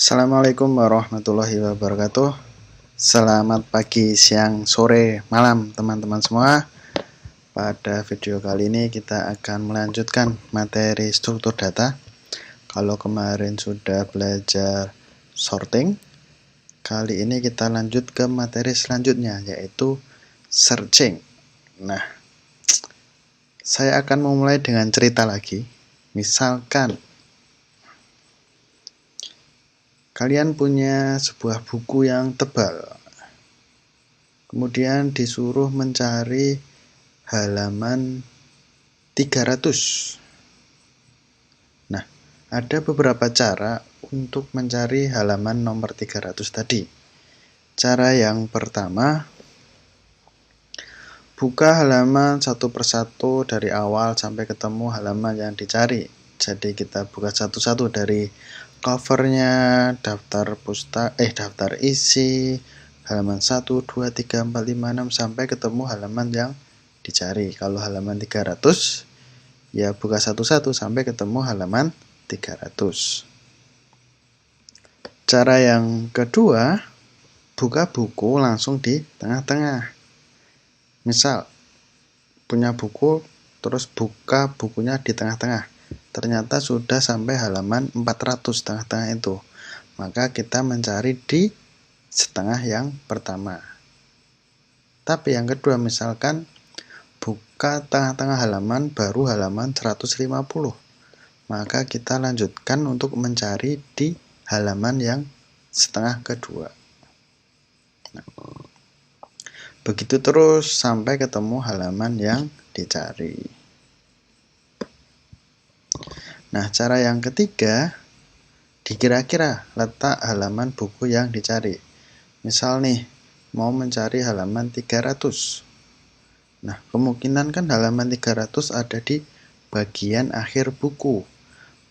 Assalamualaikum warahmatullahi wabarakatuh. Selamat pagi, siang, sore, malam teman-teman semua. Pada video kali ini kita akan melanjutkan materi struktur data. Kalau kemarin sudah belajar sorting, kali ini kita lanjut ke materi selanjutnya, yaitu searching. Nah, saya akan memulai dengan cerita lagi. Misalkan kalian punya sebuah buku yang tebal, kemudian disuruh mencari halaman 300. Nah, ada beberapa cara untuk mencari halaman nomor 300 tadi. Cara yang pertama, buka halaman satu persatu dari awal sampai ketemu halaman yang dicari. Jadi kita buka satu-satu dari covernya, daftar isi, halaman 1, 2, 3, 4, 5, 6 sampai ketemu halaman yang dicari. Kalau halaman 300, ya buka satu-satu sampai ketemu halaman 300. Cara yang kedua, buka buku langsung di tengah-tengah. Misal, punya buku, terus buka bukunya di tengah-tengah. Ternyata sudah sampai halaman 400 tengah-tengah itu. Maka kita mencari di setengah yang pertama. Tapi yang kedua, misalkan buka tengah-tengah halaman baru halaman 150. Maka kita lanjutkan untuk mencari di halaman yang setengah kedua. Nah, begitu terus sampai ketemu halaman yang dicari. Nah, cara yang ketiga, dikira-kira letak halaman buku yang dicari. Misal nih, mau mencari halaman 300. Nah, kemungkinan kan halaman 300 ada di bagian akhir buku.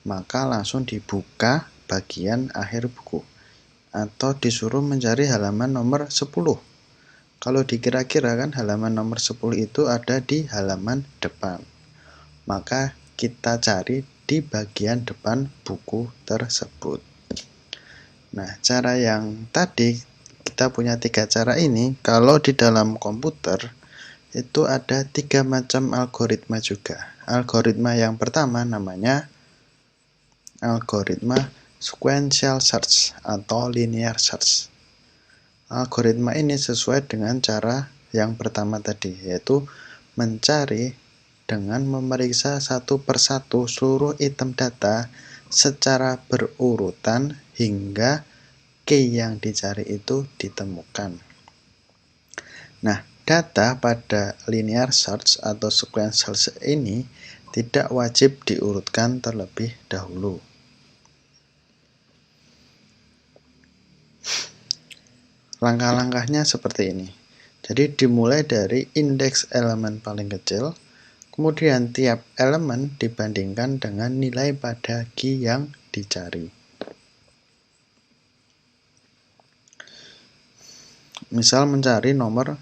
Maka langsung dibuka bagian akhir buku. Atau disuruh mencari halaman nomor 10. Kalau dikira-kira kan halaman nomor 10 itu ada di halaman depan. Maka kita cari di bagian depan buku tersebut. Nah, cara yang tadi kita punya 3 cara ini. Kalau di dalam komputer itu ada 3 macam algoritma juga. Algoritma yang pertama namanya algoritma sequential search atau linear search. Algoritma ini sesuai dengan cara yang pertama tadi, yaitu mencari dengan memeriksa satu persatu seluruh item data secara berurutan hingga key yang dicari itu ditemukan. Nah, data pada linear search atau sequential search ini tidak wajib diurutkan terlebih dahulu. Langkah-langkahnya seperti ini. Jadi dimulai dari indeks elemen paling kecil, kemudian tiap elemen dibandingkan dengan nilai pada key yang dicari. Misal mencari nomor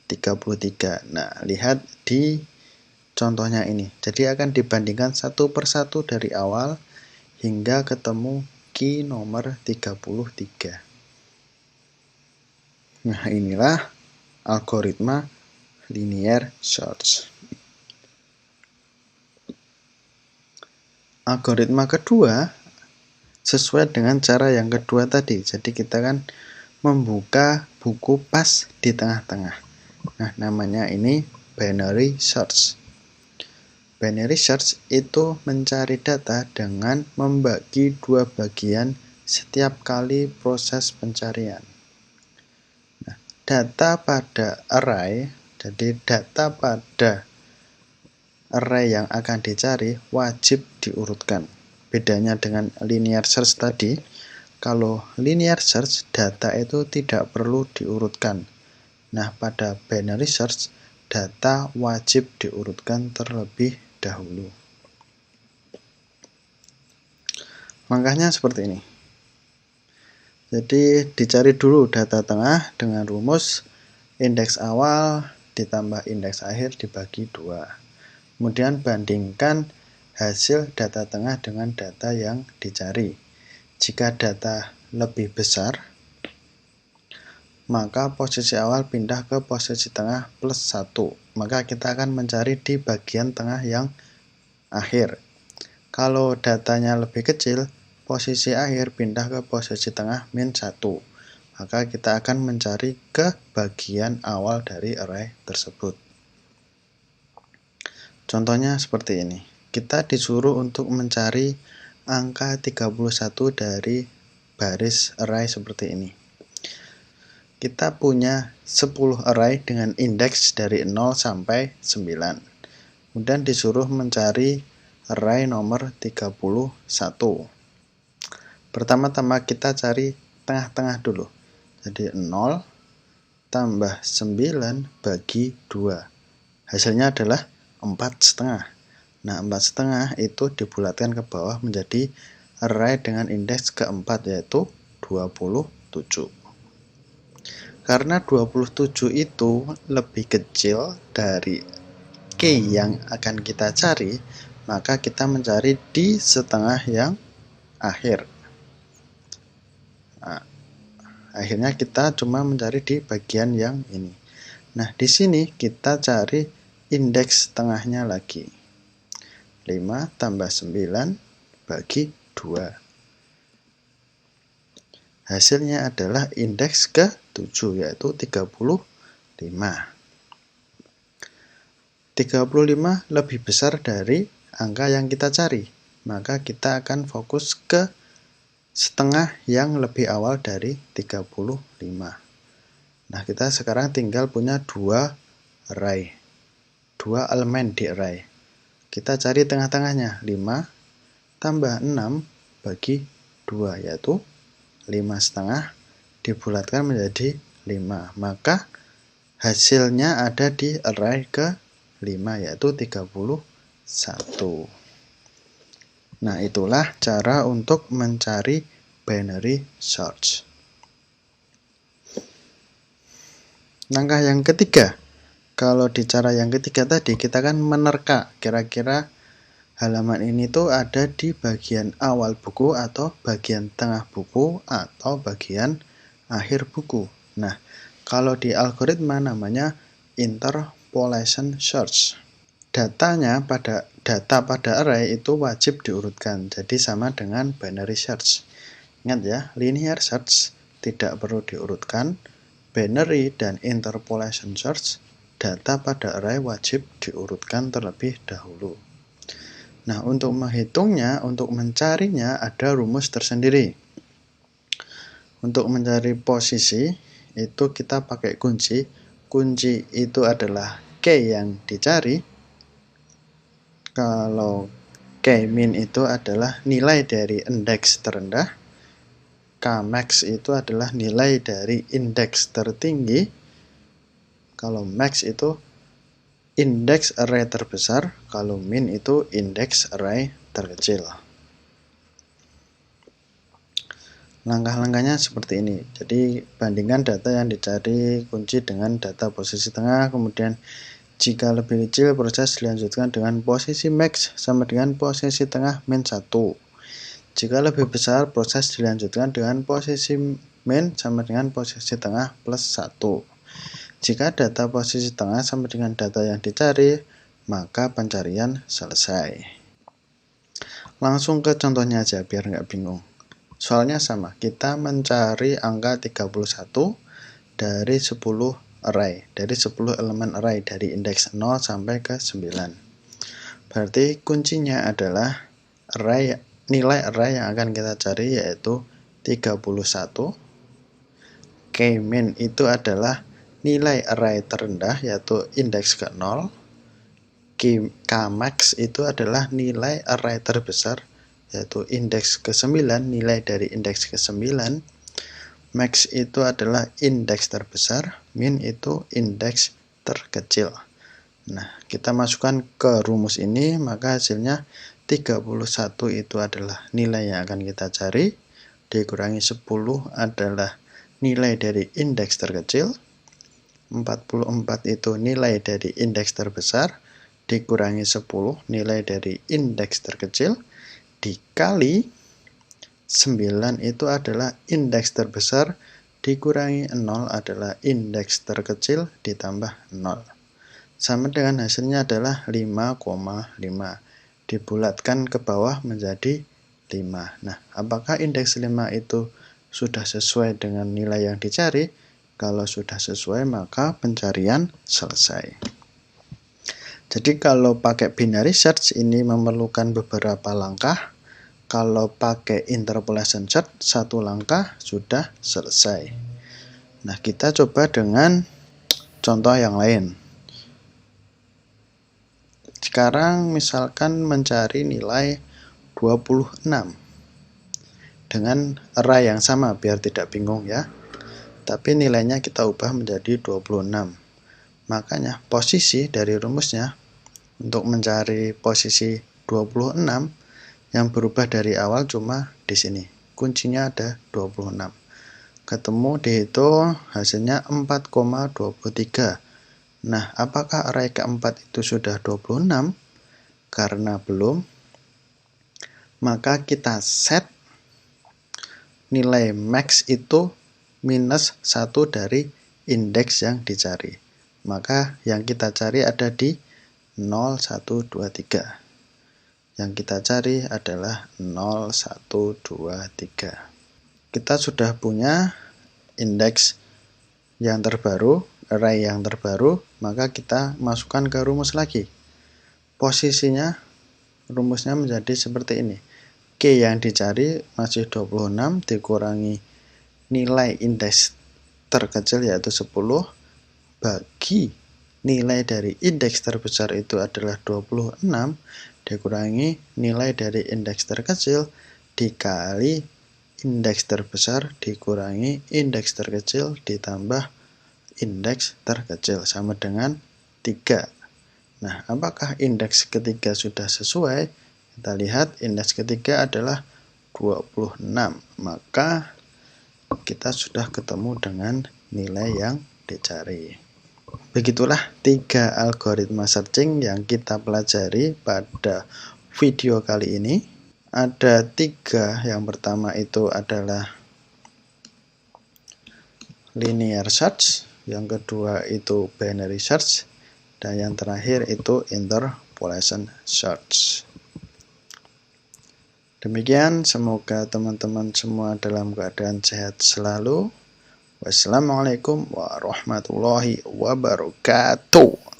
33. Nah, lihat di contohnya ini. Jadi akan dibandingkan satu persatu dari awal hingga ketemu key nomor 33. Nah, inilah algoritma linear search. Algoritma kedua sesuai dengan cara yang kedua tadi. Jadi kita kan membuka buku pas di tengah-tengah. Nah, namanya ini binary search. Binary search itu mencari data dengan membagi 2 bagian setiap kali proses pencarian. Nah, data pada array, jadi data pada array yang akan dicari wajib diurutkan. Bedanya dengan linear search tadi, kalau linear search data itu tidak perlu diurutkan. Nah, pada binary search data wajib diurutkan terlebih dahulu. Langkahnya seperti ini. Jadi dicari dulu data tengah dengan rumus indeks awal ditambah indeks akhir dibagi 2. Kemudian bandingkan hasil data tengah dengan data yang dicari. Jika data lebih besar, maka posisi awal pindah ke posisi tengah plus 1. Maka kita akan mencari di bagian tengah yang akhir. Kalau datanya lebih kecil, posisi akhir pindah ke posisi tengah min 1. Maka kita akan mencari ke bagian awal dari array tersebut. Contohnya seperti ini. Kita disuruh untuk mencari angka 31 dari baris array seperti ini. Kita punya 10 array dengan indeks dari 0 sampai 9. Kemudian disuruh mencari array nomor 31. Pertama-tama kita cari tengah-tengah dulu. Jadi 0 tambah 9 bagi 2. Hasilnya adalah 4,5. Nah, 4,5 itu dibulatkan ke bawah menjadi array dengan indeks keempat, yaitu 27. Karena 27 itu lebih kecil dari key yang akan kita cari, maka kita mencari di setengah yang akhir. Nah, akhirnya kita cuma mencari di bagian yang ini. Nah, di sini kita cari indeks tengahnya lagi. 5 tambah 9 bagi 2. Hasilnya adalah indeks ke-7, yaitu 35. 35 lebih besar dari angka yang kita cari. Maka kita akan fokus ke setengah yang lebih awal dari 35. Nah, kita sekarang tinggal punya 2 array. 2 elemen di array. Kita cari tengah-tengahnya, 5 tambah 6 bagi 2, yaitu 5,5 dibulatkan menjadi 5. Maka hasilnya ada di array ke-5, yaitu 31. Nah, itulah cara untuk mencari binary search. Langkah yang ketiga. Kalau di cara yang ketiga tadi, kita kan menerka kira-kira halaman ini tuh ada di bagian awal buku atau bagian tengah buku atau bagian akhir buku. Nah, kalau di algoritma namanya interpolation search. Data pada array itu wajib diurutkan, jadi sama dengan binary search. Ingat ya, linear search tidak perlu diurutkan, binary dan interpolation search data pada array wajib diurutkan terlebih dahulu. Nah, untuk menghitungnya, untuk mencarinya ada rumus tersendiri. Untuk mencari posisi, itu kita pakai kunci. Kunci itu adalah key yang dicari. Kalau key min itu adalah nilai dari indeks terendah. K-max itu adalah nilai dari indeks tertinggi. Kalau max itu indeks array terbesar, kalau min itu indeks array terkecil. Langkah-langkahnya seperti ini. Jadi bandingkan data yang dicari kunci dengan data posisi tengah, kemudian jika lebih kecil proses dilanjutkan dengan posisi max sama dengan posisi tengah min 1. Jika lebih besar proses dilanjutkan dengan posisi min sama dengan posisi tengah plus 1. Jika data posisi tengah sama dengan data yang dicari, maka pencarian selesai. Langsung ke contohnya aja biar nggak bingung. Soalnya sama, kita mencari angka 31 dari 10 array, dari 10 elemen array dari indeks 0 sampai ke 9. Berarti kuncinya adalah nilai array yang akan kita cari yaitu 31. K-min itu adalah nilai array terendah yaitu indeks ke-0. K-max itu adalah nilai array terbesar yaitu indeks ke-9, nilai dari indeks ke-9. Max itu adalah indeks terbesar, min itu indeks terkecil. Nah, kita masukkan ke rumus ini, maka hasilnya 31 itu adalah nilai yang akan kita cari, dikurangi 10 adalah nilai dari indeks terkecil, 44 itu nilai dari indeks terbesar, dikurangi 10 nilai dari indeks terkecil, dikali 9 itu adalah indeks terbesar, dikurangi 0 adalah indeks terkecil, ditambah 0. Sama dengan hasilnya adalah 5,5. Dibulatkan ke bawah menjadi 5. Nah, apakah indeks 5 itu sudah sesuai dengan nilai yang dicari? Kalau sudah sesuai, maka pencarian selesai. Jadi kalau pakai binary search ini memerlukan beberapa langkah. Kalau pakai interpolation search, 1 langkah sudah selesai. Nah, kita coba dengan contoh yang lain. Sekarang misalkan mencari nilai 26 dengan array yang sama biar tidak bingung ya. Tapi nilainya kita ubah menjadi 26. Makanya posisi dari rumusnya untuk mencari posisi 26 yang berubah dari awal cuma di sini. Kuncinya ada 26. Ketemu dihitung hasilnya 4,23. Nah, apakah array keempat itu sudah 26? Karena belum, maka kita set nilai max itu minus 1 dari indeks yang dicari. Maka yang kita cari ada di 0, 1, 2, 3. Yang kita cari adalah 0, 1, 2, 3. Kita sudah punya indeks yang terbaru, array yang terbaru, maka kita masukkan ke rumus lagi. Posisinya, rumusnya menjadi seperti ini. K yang dicari masih 26 dikurangi nilai indeks terkecil yaitu 10 bagi nilai dari indeks terbesar itu adalah 26 dikurangi nilai dari indeks terkecil dikali indeks terbesar dikurangi indeks terkecil ditambah indeks terkecil sama dengan 3. Nah, apakah indeks ketiga sudah sesuai? Kita lihat indeks ketiga adalah 26. Maka kita sudah ketemu dengan nilai yang dicari. Begitulah 3 algoritma searching yang kita pelajari pada video kali ini. Ada 3, yang pertama itu adalah linear search, yang kedua itu binary search, dan yang terakhir itu interpolation search. Demikian, semoga teman-teman semua dalam keadaan sehat selalu. Wassalamualaikum warahmatullahi wabarakatuh.